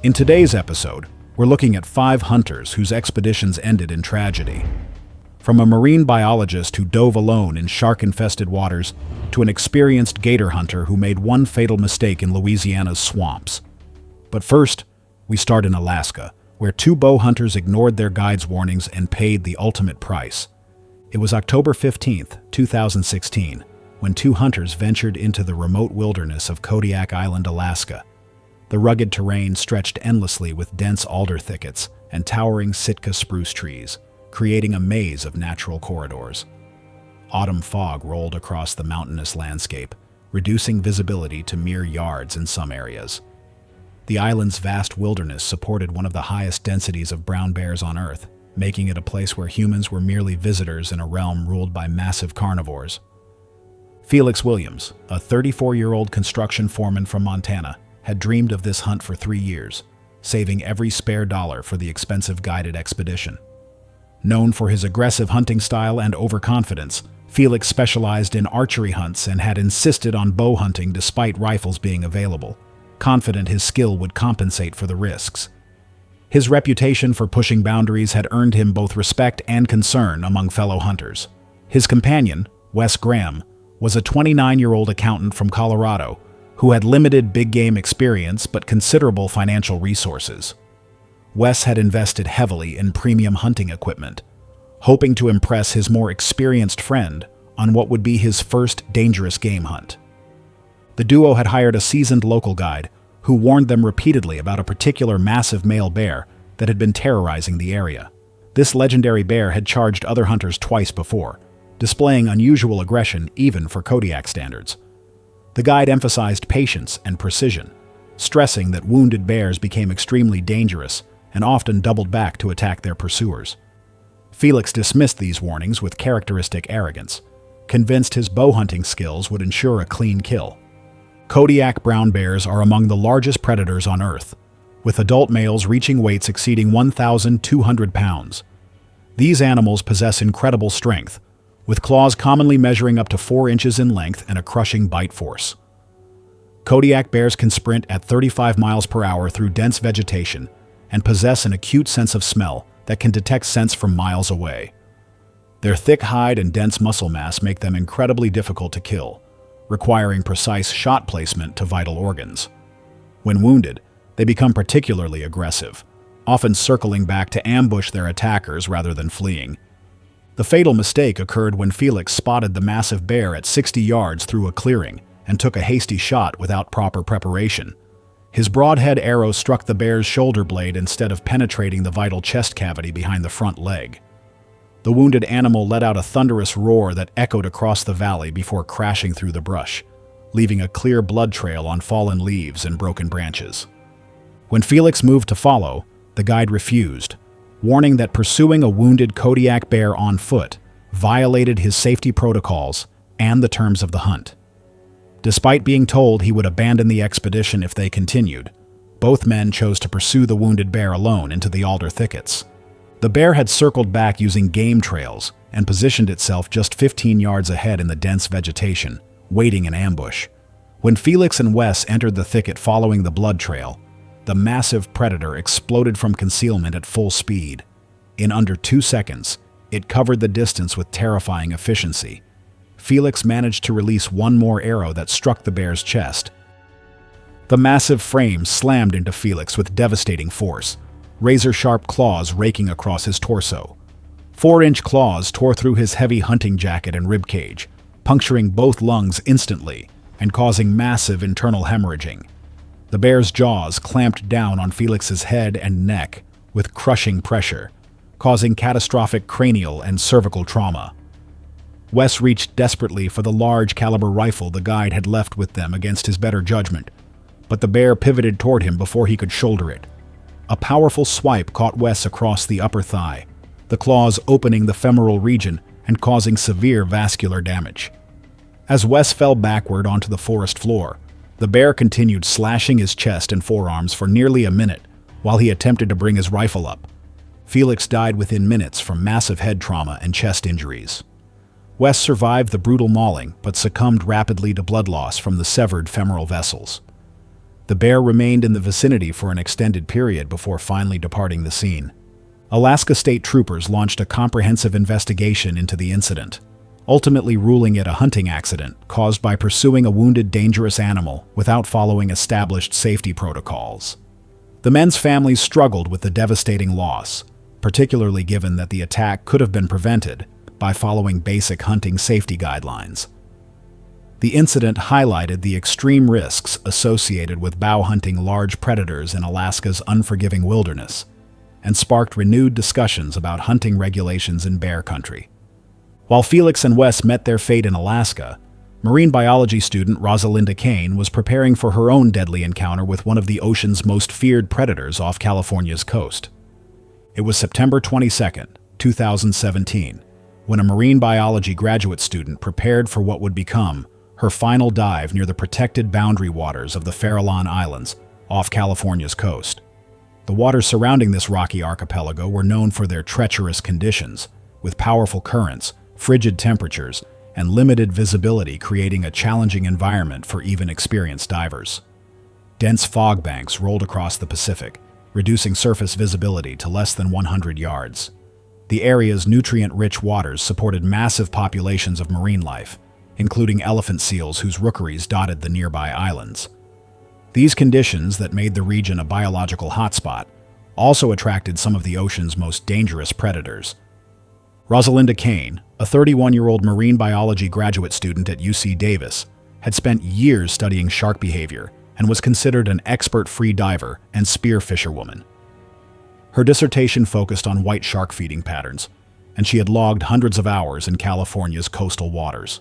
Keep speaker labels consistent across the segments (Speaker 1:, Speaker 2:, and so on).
Speaker 1: In today's episode, we're looking at 5 hunters whose expeditions ended in tragedy. From a marine biologist who dove alone in shark-infested waters to an experienced gator hunter who made one fatal mistake in Louisiana's swamps. But first, we start in Alaska, where 2 bow hunters ignored their guide's warnings and paid the ultimate price. It was October 15, 2016, when 2 hunters ventured into the remote wilderness of Kodiak Island, Alaska. The rugged terrain stretched endlessly with dense alder thickets and towering Sitka spruce trees, creating a maze of natural corridors. Autumn fog rolled across the mountainous landscape, reducing visibility to mere yards in some areas. The island's vast wilderness supported one of the highest densities of brown bears on Earth, making it a place where humans were merely visitors in a realm ruled by massive carnivores. Felix Williams, a 34-year-old construction foreman from Montana, had dreamed of this hunt for 3 years, saving every spare dollar for the expensive guided expedition. Known for his aggressive hunting style and overconfidence, Felix specialized in archery hunts and had insisted on bow hunting despite rifles being available, confident his skill would compensate for the risks. His reputation for pushing boundaries had earned him both respect and concern among fellow hunters. His companion, Wes Graham, was a 29-year-old accountant from Colorado who had limited big-game experience but considerable financial resources. Wes had invested heavily in premium hunting equipment, hoping to impress his more experienced friend on what would be his first dangerous game hunt. The duo had hired a seasoned local guide who warned them repeatedly about a particular massive male bear that had been terrorizing the area. This legendary bear had charged other hunters twice before, displaying unusual aggression even for Kodiak standards. The guide emphasized patience and precision, stressing that wounded bears became extremely dangerous and often doubled back to attack their pursuers. Felix dismissed these warnings with characteristic arrogance, convinced his bow hunting skills would ensure a clean kill. Kodiak brown bears are among the largest predators on Earth, with adult males reaching weights exceeding 1,200 pounds. These animals possess incredible strength, with claws commonly measuring up to 4 inches in length and a crushing bite force. Kodiak bears can sprint at 35 miles per hour through dense vegetation and possess an acute sense of smell that can detect scents from miles away. Their thick hide and dense muscle mass make them incredibly difficult to kill, requiring precise shot placement to vital organs. When wounded, they become particularly aggressive, often circling back to ambush their attackers rather than fleeing. The fatal mistake occurred when Felix spotted the massive bear at 60 yards through a clearing and took a hasty shot without proper preparation. His broadhead arrow struck the bear's shoulder blade instead of penetrating the vital chest cavity behind the front leg. The wounded animal let out a thunderous roar that echoed across the valley before crashing through the brush, leaving a clear blood trail on fallen leaves and broken branches. When Felix moved to follow, the guide refused, warning that pursuing a wounded Kodiak bear on foot violated his safety protocols and the terms of the hunt. Despite being told he would abandon the expedition if they continued, both men chose to pursue the wounded bear alone into the alder thickets. The bear had circled back using game trails and positioned itself just 15 yards ahead in the dense vegetation, waiting in ambush. When Felix and Wes entered the thicket following the blood trail, the massive predator exploded from concealment at full speed. In under 2 seconds, it covered the distance with terrifying efficiency. Felix managed to release one more arrow that struck the bear's chest. The massive frame slammed into Felix with devastating force, razor-sharp claws raking across his torso. 4-inch claws tore through his heavy hunting jacket and ribcage, puncturing both lungs instantly and causing massive internal hemorrhaging. The bear's jaws clamped down on Felix's head and neck with crushing pressure, causing catastrophic cranial and cervical trauma. Wes reached desperately for the large-caliber rifle the guide had left with them against his better judgment, but the bear pivoted toward him before he could shoulder it. A powerful swipe caught Wes across the upper thigh, the claws opening the femoral region and causing severe vascular damage. As Wes fell backward onto the forest floor, the bear continued slashing his chest and forearms for nearly a minute while he attempted to bring his rifle up. Felix died within minutes from massive head trauma and chest injuries. Wes survived the brutal mauling but succumbed rapidly to blood loss from the severed femoral vessels. The bear remained in the vicinity for an extended period before finally departing the scene. Alaska State Troopers launched a comprehensive investigation into the incident, ultimately ruling it a hunting accident caused by pursuing a wounded dangerous animal without following established safety protocols. The men's families struggled with the devastating loss, particularly given that the attack could have been prevented by following basic hunting safety guidelines. The incident highlighted the extreme risks associated with bow hunting large predators in Alaska's unforgiving wilderness, and sparked renewed discussions about hunting regulations in bear country. While Felix and Wes met their fate in Alaska, marine biology student Rosalinda Kane was preparing for her own deadly encounter with one of the ocean's most feared predators off California's coast. It was September 22, 2017, when a marine biology graduate student prepared for what would become her final dive near the protected boundary waters of the Farallon Islands off California's coast. The waters surrounding this rocky archipelago were known for their treacherous conditions, with powerful currents, frigid temperatures, and limited visibility creating a challenging environment for even experienced divers. Dense fog banks rolled across the Pacific, reducing surface visibility to less than 100 yards. The area's nutrient-rich waters supported massive populations of marine life, including elephant seals whose rookeries dotted the nearby islands. These conditions that made the region a biological hotspot also attracted some of the ocean's most dangerous predators. Rosalinda Kane, a 31-year-old marine biology graduate student at UC Davis, had spent years studying shark behavior and was considered an expert free diver and spear fisherwoman. Her dissertation focused on white shark feeding patterns, and she had logged hundreds of hours in California's coastal waters.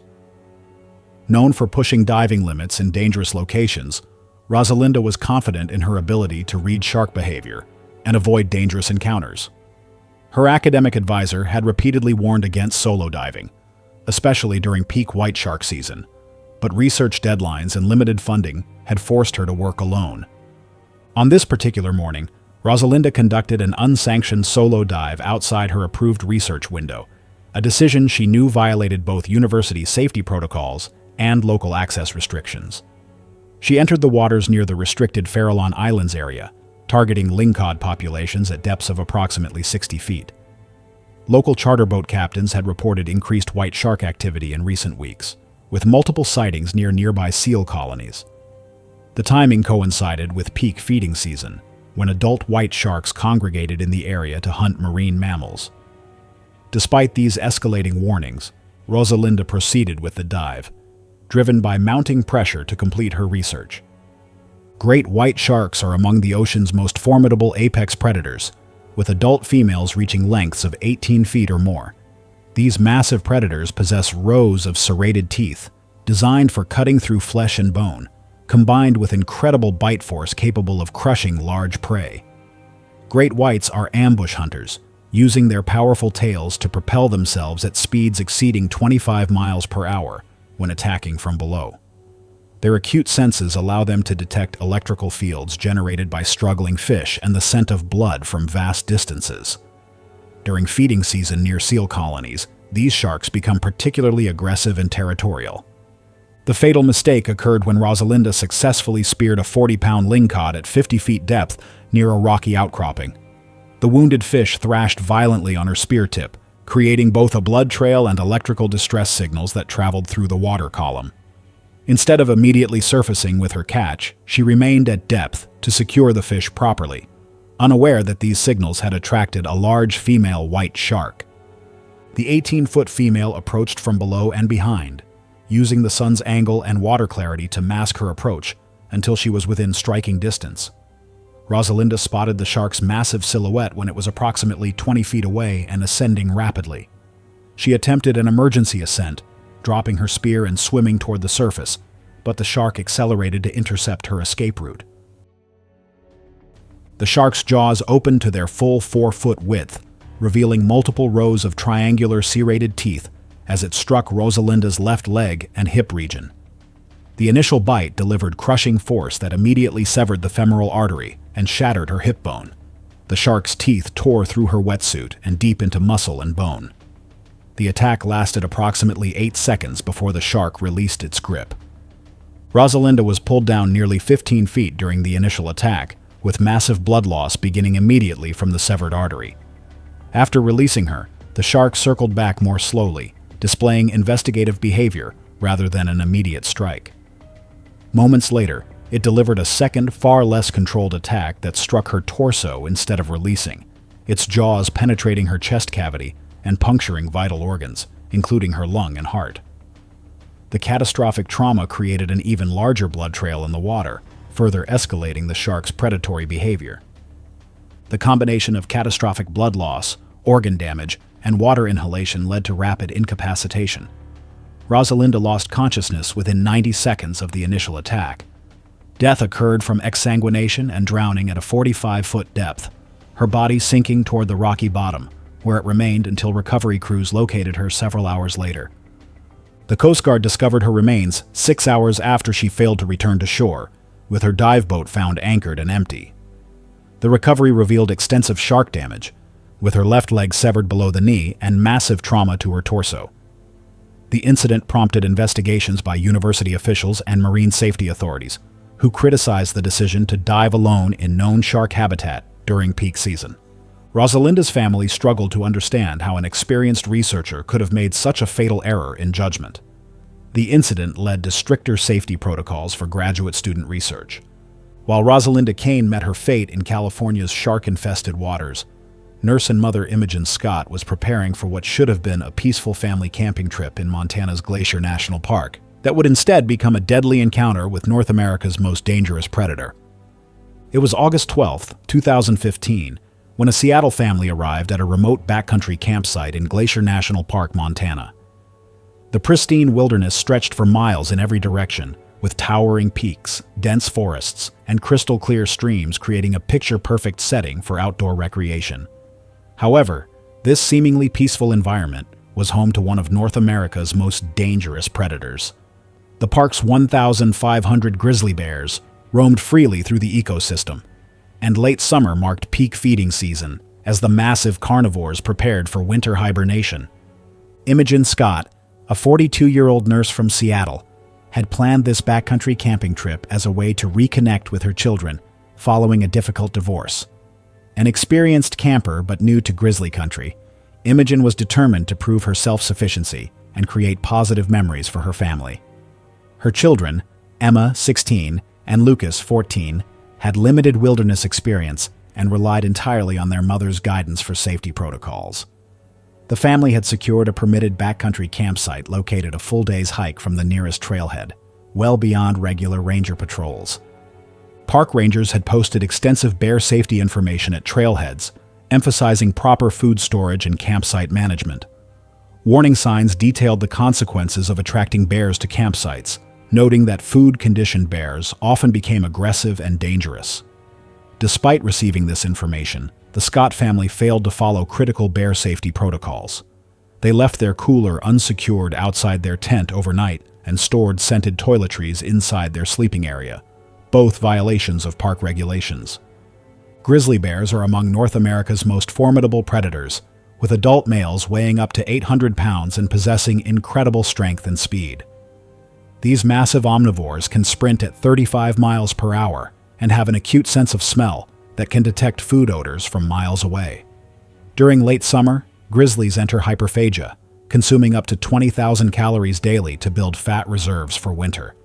Speaker 1: Known for pushing diving limits in dangerous locations, Rosalinda was confident in her ability to read shark behavior and avoid dangerous encounters. Her academic advisor had repeatedly warned against solo diving, especially during peak white shark season, but research deadlines and limited funding had forced her to work alone. On this particular morning, Rosalinda conducted an unsanctioned solo dive outside her approved research window, a decision she knew violated both university safety protocols and local access restrictions. She entered the waters near the restricted Farallon Islands area, targeting lingcod populations at depths of approximately 60 feet. Local charter boat captains had reported increased white shark activity in recent weeks, with multiple sightings near nearby seal colonies. The timing coincided with peak feeding season, when adult white sharks congregated in the area to hunt marine mammals. Despite these escalating warnings, Rosalinda proceeded with the dive, driven by mounting pressure to complete her research. Great white sharks are among the ocean's most formidable apex predators, with adult females reaching lengths of 18 feet or more. These massive predators possess rows of serrated teeth, designed for cutting through flesh and bone, combined with incredible bite force capable of crushing large prey. Great whites are ambush hunters, using their powerful tails to propel themselves at speeds exceeding 25 miles per hour when attacking from below. Their acute senses allow them to detect electrical fields generated by struggling fish and the scent of blood from vast distances. During feeding season near seal colonies, these sharks become particularly aggressive and territorial. The fatal mistake occurred when Rosalinda successfully speared a 40-pound lingcod at 50 feet depth near a rocky outcropping. The wounded fish thrashed violently on her spear tip, creating both a blood trail and electrical distress signals that traveled through the water column. Instead of immediately surfacing with her catch, she remained at depth to secure the fish properly, unaware that these signals had attracted a large female white shark. The 18-foot female approached from below and behind, using the sun's angle and water clarity to mask her approach until she was within striking distance. Rosalinda spotted the shark's massive silhouette when it was approximately 20 feet away and ascending rapidly. She attempted an emergency ascent, dropping her spear and swimming toward the surface, but the shark accelerated to intercept her escape route. The shark's jaws opened to their full 4-foot width, revealing multiple rows of triangular serrated teeth as it struck Rosalinda's left leg and hip region. The initial bite delivered crushing force that immediately severed the femoral artery and shattered her hip bone. The shark's teeth tore through her wetsuit and deep into muscle and bone. The attack lasted approximately 8 seconds before the shark released its grip. Rosalinda was pulled down nearly 15 feet during the initial attack, with massive blood loss beginning immediately from the severed artery. After releasing her, the shark circled back more slowly, displaying investigative behavior rather than an immediate strike. Moments later, it delivered a second, far less controlled attack that struck her torso instead of releasing, its jaws penetrating her chest cavity and puncturing vital organs, including her lung and heart. The catastrophic trauma created an even larger blood trail in the water, further escalating the shark's predatory behavior. The combination of catastrophic blood loss, organ damage, and water inhalation led to rapid incapacitation. Rosalinda lost consciousness within 90 seconds of the initial attack. Death occurred from exsanguination and drowning at a 45-foot depth, her body sinking toward the rocky bottom, where it remained until recovery crews located her several hours later. The Coast Guard discovered her remains 6 hours after she failed to return to shore, with her dive boat found anchored and empty. The recovery revealed extensive shark damage, with her left leg severed below the knee and massive trauma to her torso. The incident prompted investigations by university officials and marine safety authorities, who criticized the decision to dive alone in known shark habitat during peak season. Rosalinda's family struggled to understand how an experienced researcher could have made such a fatal error in judgment. The incident led to stricter safety protocols for graduate student research. While Rosalinda Kane met her fate in California's shark-infested waters, nurse and mother Imogen Scott was preparing for what should have been a peaceful family camping trip in Montana's Glacier National Park that would instead become a deadly encounter with North America's most dangerous predator. It was August 12, 2015, when a Seattle family arrived at a remote backcountry campsite in Glacier National Park, Montana. The pristine wilderness stretched for miles in every direction, with towering peaks, dense forests, and crystal-clear streams creating a picture-perfect setting for outdoor recreation. However, this seemingly peaceful environment was home to one of North America's most dangerous predators. The park's 1,500 grizzly bears roamed freely through the ecosystem, and late summer marked peak feeding season as the massive carnivores prepared for winter hibernation. Imogen Scott, a 42-year-old nurse from Seattle, had planned this backcountry camping trip as a way to reconnect with her children following a difficult divorce. An experienced camper but new to grizzly country, Imogen was determined to prove her self-sufficiency and create positive memories for her family. Her children, Emma, 16, and Lucas, 14, had limited wilderness experience and relied entirely on their mother's guidance for safety protocols. The family had secured a permitted backcountry campsite located a full day's hike from the nearest trailhead, well beyond regular ranger patrols. Park rangers had posted extensive bear safety information at trailheads, emphasizing proper food storage and campsite management. Warning signs detailed the consequences of attracting bears to campsites, noting that food-conditioned bears often became aggressive and dangerous. Despite receiving this information, the Scott family failed to follow critical bear safety protocols. They left their cooler unsecured outside their tent overnight and stored scented toiletries inside their sleeping area, both violations of park regulations. Grizzly bears are among North America's most formidable predators, with adult males weighing up to 800 pounds and possessing incredible strength and speed. These massive omnivores can sprint at 35 miles per hour and have an acute sense of smell that can detect food odors from miles away. During late summer, grizzlies enter hyperphagia, consuming up to 20,000 calories daily to build fat reserves for winter.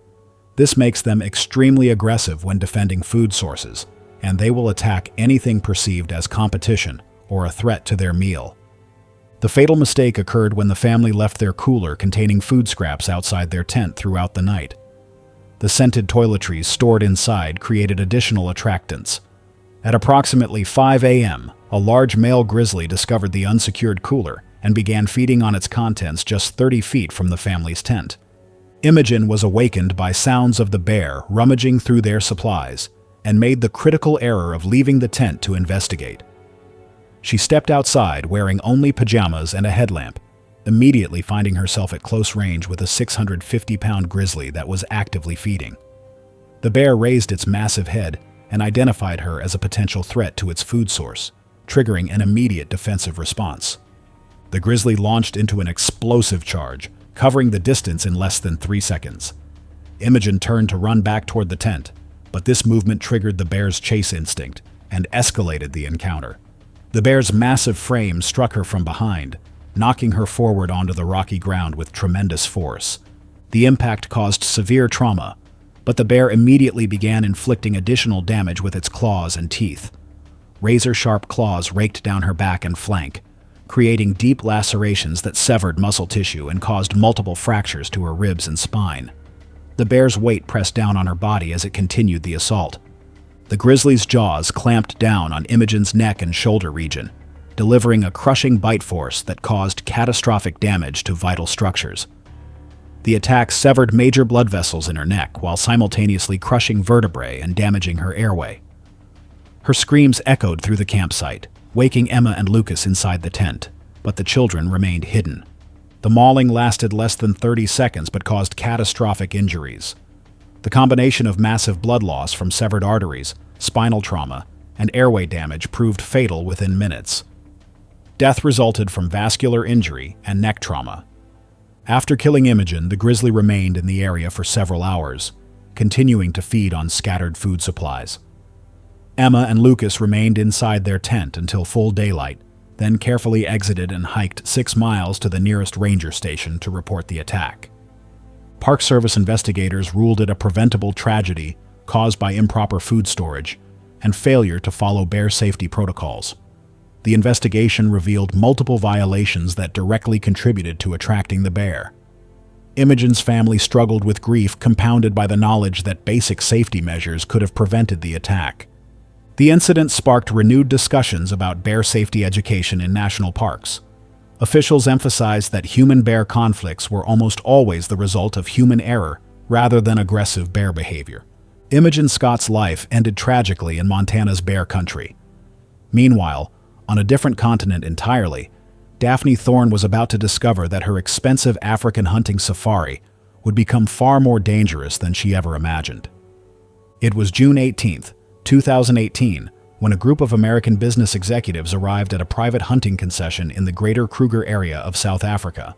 Speaker 1: This makes them extremely aggressive when defending food sources, and they will attack anything perceived as competition or a threat to their meal. The fatal mistake occurred when the family left their cooler containing food scraps outside their tent throughout the night. The scented toiletries stored inside created additional attractants. At approximately 5 a.m., a large male grizzly discovered the unsecured cooler and began feeding on its contents just 30 feet from the family's tent. Imogen was awakened by sounds of the bear rummaging through their supplies and made the critical error of leaving the tent to investigate. She stepped outside wearing only pajamas and a headlamp, immediately finding herself at close range with a 650-pound grizzly that was actively feeding. The bear raised its massive head and identified her as a potential threat to its food source, triggering an immediate defensive response. The grizzly launched into an explosive charge, covering the distance in less than 3 seconds. Imogen turned to run back toward the tent, but this movement triggered the bear's chase instinct and escalated the encounter. The bear's massive frame struck her from behind, knocking her forward onto the rocky ground with tremendous force. The impact caused severe trauma, but the bear immediately began inflicting additional damage with its claws and teeth. Razor-sharp claws raked down her back and flank, creating deep lacerations that severed muscle tissue and caused multiple fractures to her ribs and spine. The bear's weight pressed down on her body as it continued the assault. The grizzly's jaws clamped down on Imogen's neck and shoulder region, delivering a crushing bite force that caused catastrophic damage to vital structures. The attack severed major blood vessels in her neck while simultaneously crushing vertebrae and damaging her airway. Her screams echoed through the campsite, waking Emma and Lucas inside the tent, but the children remained hidden. The mauling lasted less than 30 seconds but caused catastrophic injuries. The combination of massive blood loss from severed arteries, spinal trauma, and airway damage proved fatal within minutes. Death resulted from vascular injury and neck trauma. After killing Imogen, the grizzly remained in the area for several hours, continuing to feed on scattered food supplies. Emma and Lucas remained inside their tent until full daylight, then carefully exited and hiked 6 miles to the nearest ranger station to report the attack. Park Service investigators ruled it a preventable tragedy caused by improper food storage and failure to follow bear safety protocols. The investigation revealed multiple violations that directly contributed to attracting the bear. Imogen's family struggled with grief compounded by the knowledge that basic safety measures could have prevented the attack. The incident sparked renewed discussions about bear safety education in national parks. Officials emphasized that human-bear conflicts were almost always the result of human error rather than aggressive bear behavior. Imogen Scott's life ended tragically in Montana's bear country. Meanwhile, on a different continent entirely, Daphne Thorne was about to discover that her expensive African hunting safari would become far more dangerous than she ever imagined. It was June 18th, 2018, when a group of American business executives arrived at a private hunting concession in the Greater Kruger area of South Africa.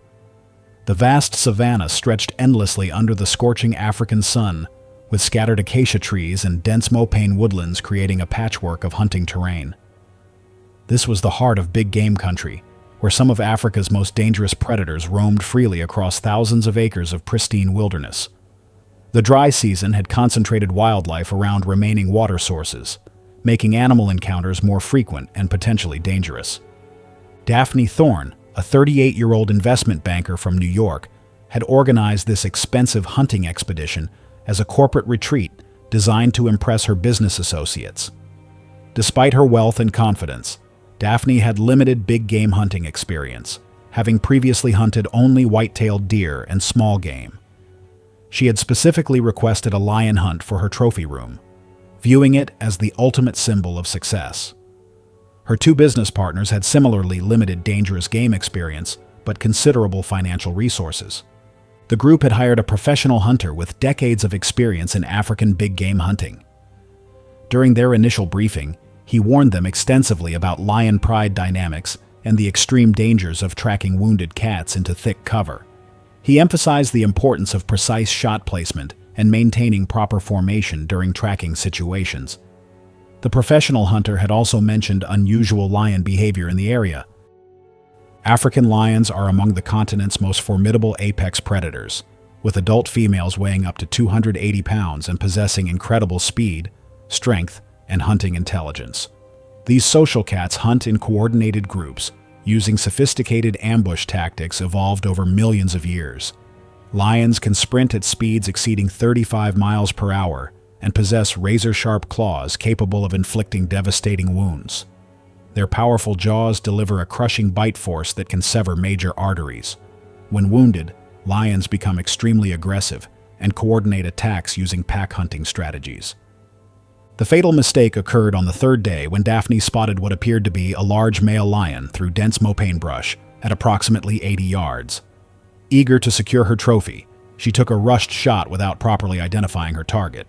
Speaker 1: The vast savanna stretched endlessly under the scorching African sun, with scattered acacia trees and dense mopane woodlands creating a patchwork of hunting terrain. This was the heart of big game country, where some of Africa's most dangerous predators roamed freely across thousands of acres of pristine wilderness. The dry season had concentrated wildlife around remaining water sources, making animal encounters more frequent and potentially dangerous. Daphne Thorne, a 38-year-old investment banker from New York, had organized this expensive hunting expedition as a corporate retreat designed to impress her business associates. Despite her wealth and confidence, Daphne had limited big game hunting experience, having previously hunted only white-tailed deer and small game. She had specifically requested a lion hunt for her trophy room, viewing it as the ultimate symbol of success. Her 2 business partners had similarly limited dangerous game experience, but considerable financial resources. The group had hired a professional hunter with decades of experience in African big game hunting. During their initial briefing, he warned them extensively about lion pride dynamics and the extreme dangers of tracking wounded cats into thick cover. He emphasized the importance of precise shot placement and maintaining proper formation during tracking situations. The professional hunter had also mentioned unusual lion behavior in the area. African lions are among the continent's most formidable apex predators, with adult females weighing up to 280 pounds and possessing incredible speed, strength, and hunting intelligence. These social cats hunt in coordinated groups, using sophisticated ambush tactics evolved over millions of years. Lions can sprint at speeds exceeding 35 miles per hour and possess razor-sharp claws capable of inflicting devastating wounds. Their powerful jaws deliver a crushing bite force that can sever major arteries. When wounded, lions become extremely aggressive and coordinate attacks using pack hunting strategies. The fatal mistake occurred on the 3rd day when Daphne spotted what appeared to be a large male lion through dense mopane brush at approximately 80 yards. Eager to secure her trophy, she took a rushed shot without properly identifying her target.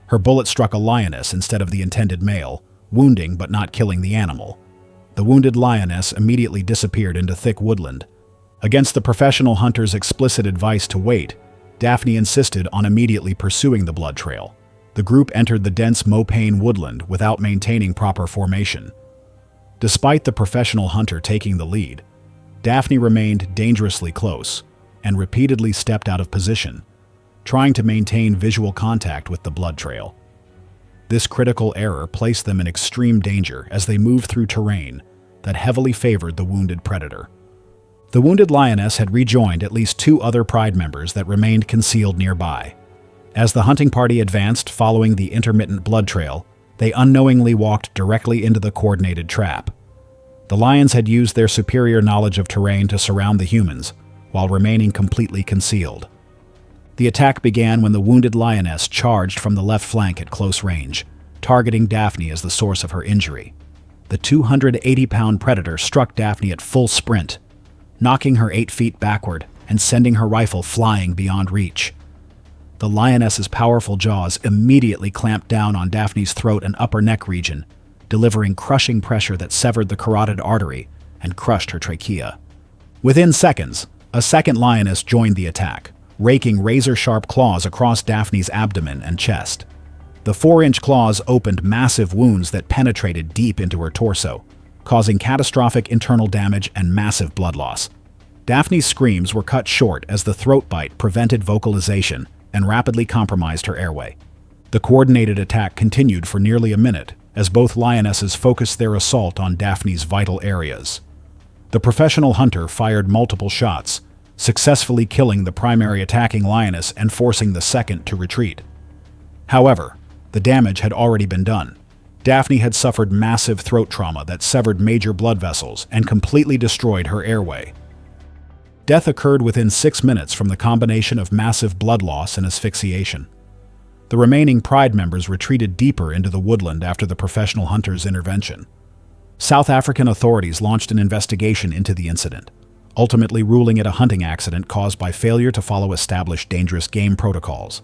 Speaker 1: Her bullet struck a lioness instead of the intended male, wounding but not killing the animal. The wounded lioness immediately disappeared into thick woodland. Against the professional hunter's explicit advice to wait, Daphne insisted on immediately pursuing the blood trail. The group entered the dense mopane woodland without maintaining proper formation. Despite the professional hunter taking the lead, Daphne remained dangerously close and repeatedly stepped out of position, trying to maintain visual contact with the blood trail. This critical error placed them in extreme danger as they moved through terrain that heavily favored the wounded predator. The wounded lioness had rejoined at least 2 other pride members that remained concealed nearby. As the hunting party advanced following the intermittent blood trail, they unknowingly walked directly into the coordinated trap. The lions had used their superior knowledge of terrain to surround the humans, while remaining completely concealed. The attack began when the wounded lioness charged from the left flank at close range, targeting Daphne as the source of her injury. The 280-pound predator struck Daphne at full sprint, knocking her 8 feet backward and sending her rifle flying beyond reach. The lioness's powerful jaws immediately clamped down on Daphne's throat and upper neck region, delivering crushing pressure that severed the carotid artery and crushed her trachea. Within seconds, a second lioness joined the attack, raking razor-sharp claws across Daphne's abdomen and chest. The 4-inch claws opened massive wounds that penetrated deep into her torso, causing catastrophic internal damage and massive blood loss. Daphne's screams were cut short as the throat bite prevented vocalization and rapidly compromised her airway. The coordinated attack continued for nearly a minute as both lionesses focused their assault on Daphne's vital areas. The professional hunter fired multiple shots, successfully killing the primary attacking lioness and forcing the second to retreat. However, the damage had already been done. Daphne had suffered massive throat trauma that severed major blood vessels and completely destroyed her airway. Death occurred within 6 minutes from the combination of massive blood loss and asphyxiation. The remaining pride members retreated deeper into the woodland after the professional hunter's intervention. South African authorities launched an investigation into the incident, ultimately ruling it a hunting accident caused by failure to follow established dangerous game protocols.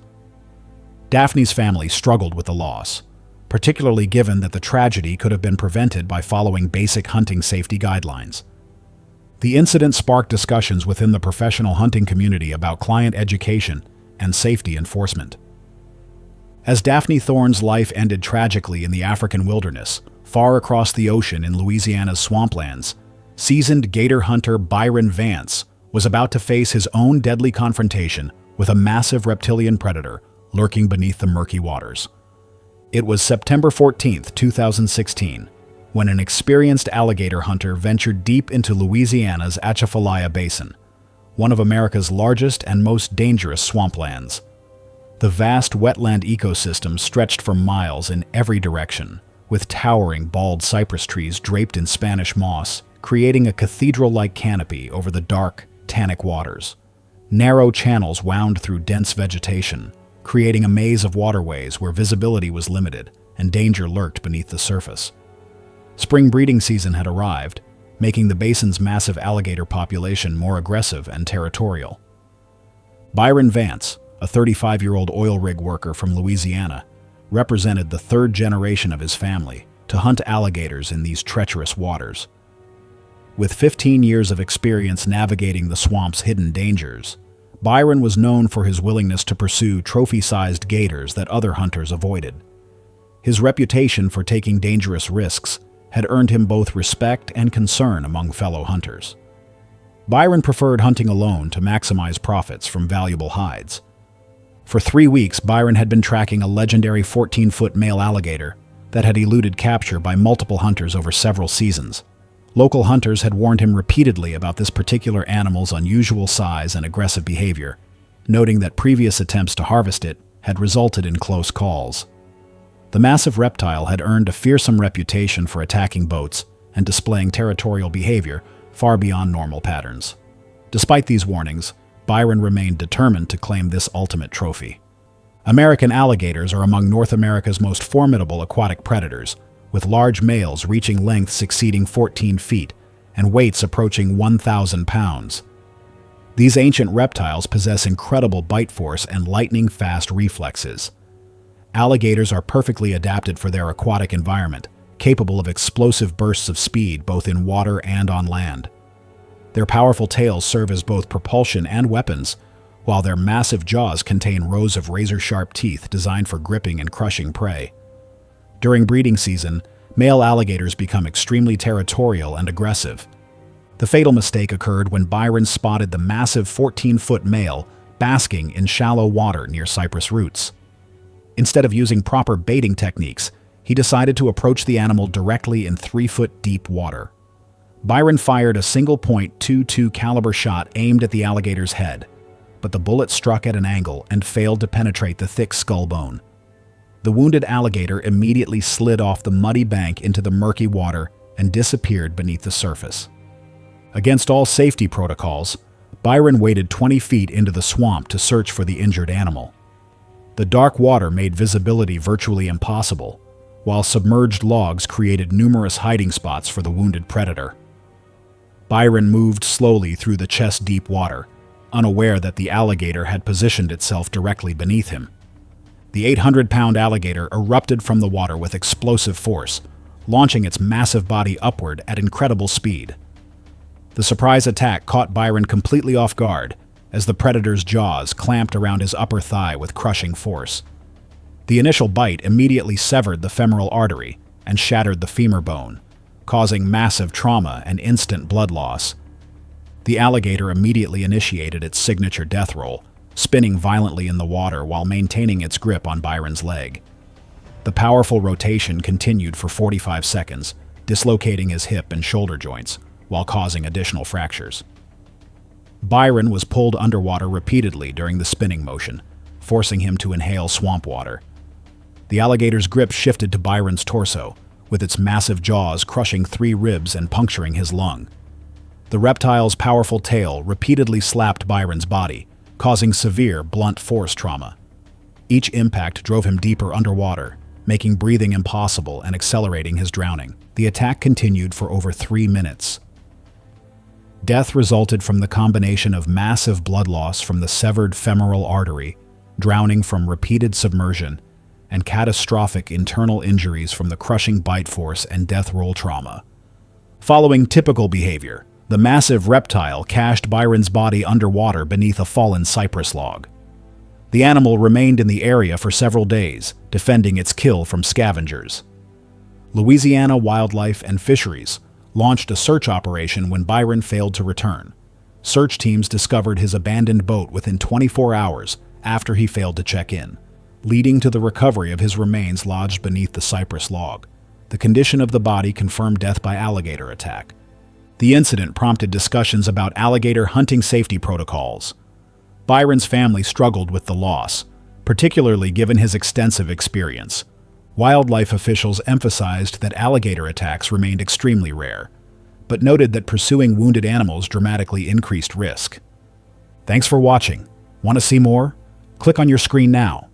Speaker 1: Daphne's family struggled with the loss, particularly given that the tragedy could have been prevented by following basic hunting safety guidelines. The incident sparked discussions within the professional hunting community about client education and safety enforcement. As Daphne Thorne's life ended tragically in the African wilderness, far across the ocean in Louisiana's swamplands, seasoned gator hunter Byron Vance was about to face his own deadly confrontation with a massive reptilian predator lurking beneath the murky waters. It was September 14, 2016, when an experienced alligator hunter ventured deep into Louisiana's Atchafalaya Basin, one of America's largest and most dangerous swamplands. The vast wetland ecosystem stretched for miles in every direction, with towering bald cypress trees draped in Spanish moss, creating a cathedral-like canopy over the dark, tannic waters. Narrow channels wound through dense vegetation, creating a maze of waterways where visibility was limited and danger lurked beneath the surface. Spring breeding season had arrived, making the basin's massive alligator population more aggressive and territorial. Byron Vance, a 35-year-old oil rig worker from Louisiana, represented the 3rd generation of his family to hunt alligators in these treacherous waters. With 15 years of experience navigating the swamp's hidden dangers, Byron was known for his willingness to pursue trophy-sized gators that other hunters avoided. His reputation for taking dangerous risks had earned him both respect and concern among fellow hunters. Byron preferred hunting alone to maximize profits from valuable hides. For 3 weeks, Byron had been tracking a legendary 14-foot male alligator that had eluded capture by multiple hunters over several seasons. Local hunters had warned him repeatedly about this particular animal's unusual size and aggressive behavior, noting that previous attempts to harvest it had resulted in close calls. The massive reptile had earned a fearsome reputation for attacking boats and displaying territorial behavior far beyond normal patterns. Despite these warnings, Byron remained determined to claim this ultimate trophy. American alligators are among North America's most formidable aquatic predators, with large males reaching lengths exceeding 14 feet and weights approaching 1,000 pounds. These ancient reptiles possess incredible bite force and lightning-fast reflexes. Alligators are perfectly adapted for their aquatic environment, capable of explosive bursts of speed both in water and on land. Their powerful tails serve as both propulsion and weapons, while their massive jaws contain rows of razor-sharp teeth designed for gripping and crushing prey. During breeding season, male alligators become extremely territorial and aggressive. The fatal mistake occurred when Byron spotted the massive 14-foot male basking in shallow water near cypress roots. Instead of using proper baiting techniques, he decided to approach the animal directly in 3-foot deep water. Byron fired a single .22 caliber shot aimed at the alligator's head, but the bullet struck at an angle and failed to penetrate the thick skull bone. The wounded alligator immediately slid off the muddy bank into the murky water and disappeared beneath the surface. Against all safety protocols, Byron waded 20 feet into the swamp to search for the injured animal. The dark water made visibility virtually impossible, while submerged logs created numerous hiding spots for the wounded predator. Byron moved slowly through the chest-deep water, unaware that the alligator had positioned itself directly beneath him. The 800-pound alligator erupted from the water with explosive force, launching its massive body upward at incredible speed. The surprise attack caught Byron completely off guard, as the predator's jaws clamped around his upper thigh with crushing force. The initial bite immediately severed the femoral artery and shattered the femur bone, causing massive trauma and instant blood loss. The alligator immediately initiated its signature death roll, spinning violently in the water while maintaining its grip on Byron's leg. The powerful rotation continued for 45 seconds, dislocating his hip and shoulder joints, while causing additional fractures. Byron was pulled underwater repeatedly during the spinning motion, forcing him to inhale swamp water. The alligator's grip shifted to Byron's torso, with its massive jaws crushing 3 ribs and puncturing his lung. The reptile's powerful tail repeatedly slapped Byron's body, causing severe blunt force trauma. Each impact drove him deeper underwater, making breathing impossible and accelerating his drowning. The attack continued for over 3 minutes. Death resulted from the combination of massive blood loss from the severed femoral artery, drowning from repeated submersion, and catastrophic internal injuries from the crushing bite force and death roll trauma. Following typical behavior, the massive reptile cached Byron's body underwater beneath a fallen cypress log. The animal remained in the area for several days, defending its kill from scavengers. Louisiana Wildlife and Fisheries launched a search operation when Byron failed to return. Search teams discovered his abandoned boat within 24 hours after he failed to check in, leading to the recovery of his remains lodged beneath the cypress log. The condition of the body confirmed death by alligator attack. The incident prompted discussions about alligator hunting safety protocols. Byron's family struggled with the loss, particularly given his extensive experience. Wildlife officials emphasized that alligator attacks remained extremely rare, but noted that pursuing wounded animals dramatically increased risk. Thanks for watching. Want to see more? Click on your screen now.